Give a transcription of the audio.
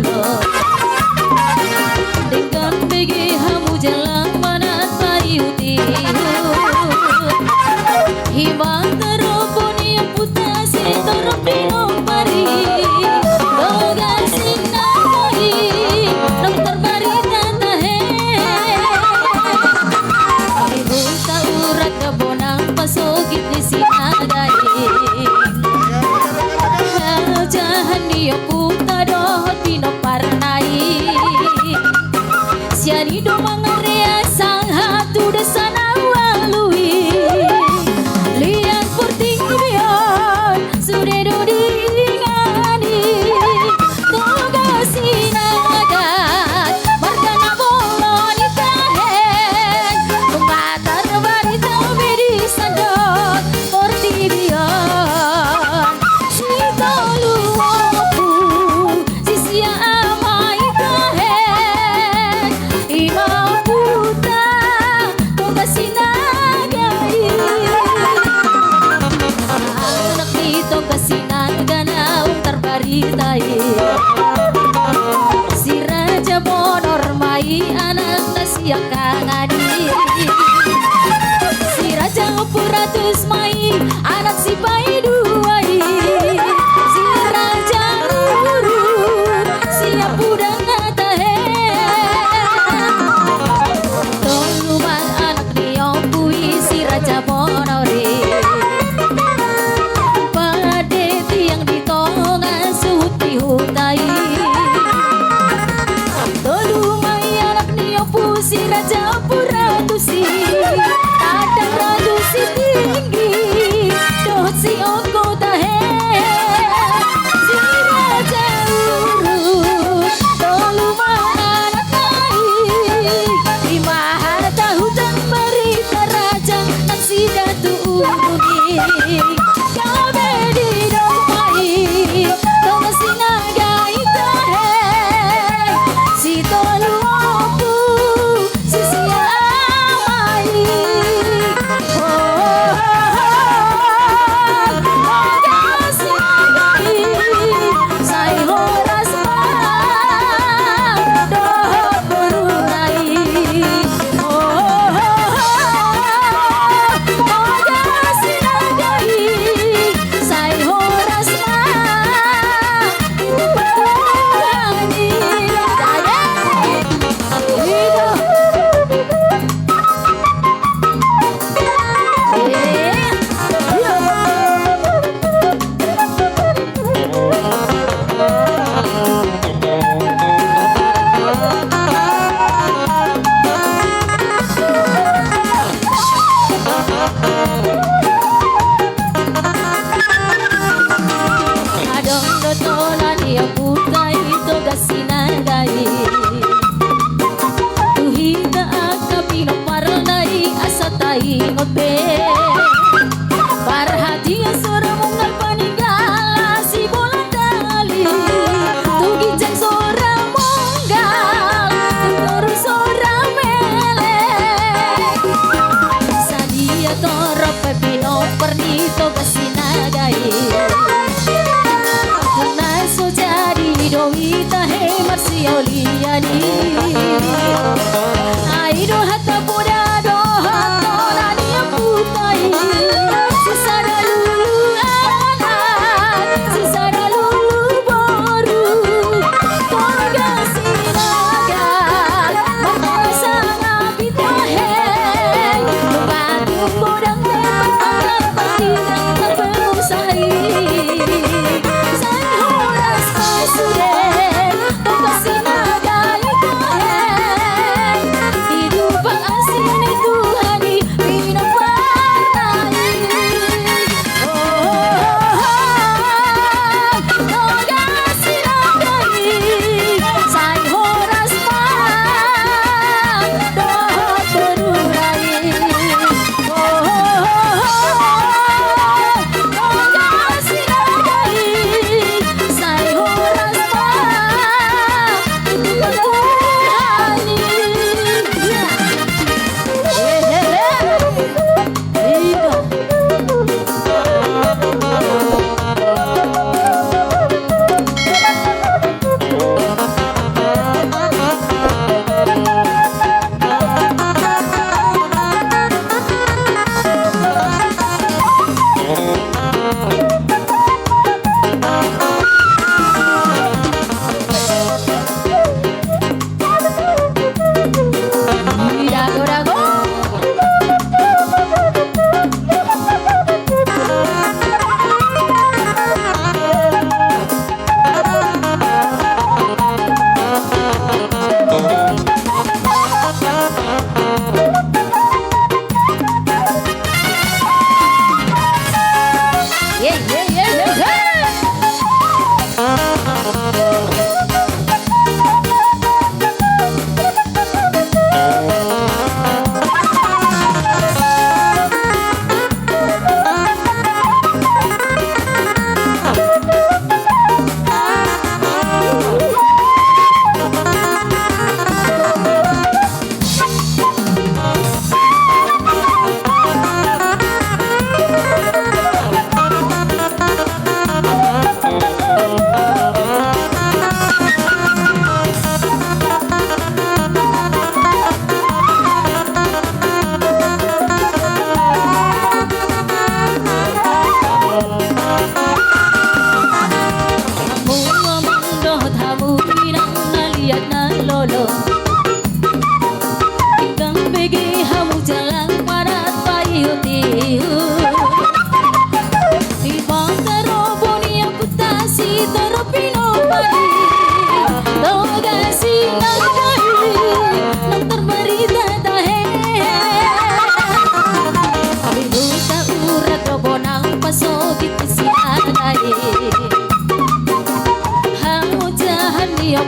dolo. Dengan begi hamu jalan mana tayu tihu. Himang terupun yang putasi terupinong pari. Dogan sinai dokter barita tahe. Ibu taurat kebonang pasogit di sinagai. Jahan dia puta dohot pinoparnai. Siani do mangarea sang hatu desana walui. Lian purting bion sude do dingani. Toga sinagat margana bolon itahen. Kumatar barita bedi sandot porti bion. Si tolu opu sisia amai tahen. Imam puta toga sinagai. Anak nito kasinaga na terbaritai. Si Raja Bonor mai anak nasiak kangadi. Si Raja Puratus mai anak si Paiduai. Si Raja Urut siap udang ngatahe. Toluman anak niopui si Raja Bonori. Pade tiang ditongan suti hutai. Tolumai anak niopu si Raja Puratusi. Kadang radu si tinggi dohot si ongko tahe. Si Raja Urut tolumai anak naik. Imahar tahu dan berita raja nak si datu urungi. Kabedi domai tong sinagai tahe. Si tolu opu si sia amai. Toga sinagai sai horas mang dohot berunai. Toga sinagai sai horas mang berunai. Adong dotolan dia putai toga sinagai. Tuhita akapino parnai asatai ngobe. Parhatian sora mungal paningala si bola dali. Tugijang sora munggal turun sora mele. Sadia toro pepino pernito kasinagai. Naso jadi doi tahe marsioliani. Aido hatta poda dohat nolani putai. Sisara lulu anak, sisara lulu boru. Toga sinagal marmasa ngapi tahe. Lumaku podang tepat parat patinang terpelusai. Sai horas pasuden toga sinagai tahe. bolo Ikang begi hamu jalan parat payu tihu Di bangkaro boni amputasi terpino pari Togasi nandai Nang terberita tahe Biduta urat robonang pasobik si adai Hamu jahan dia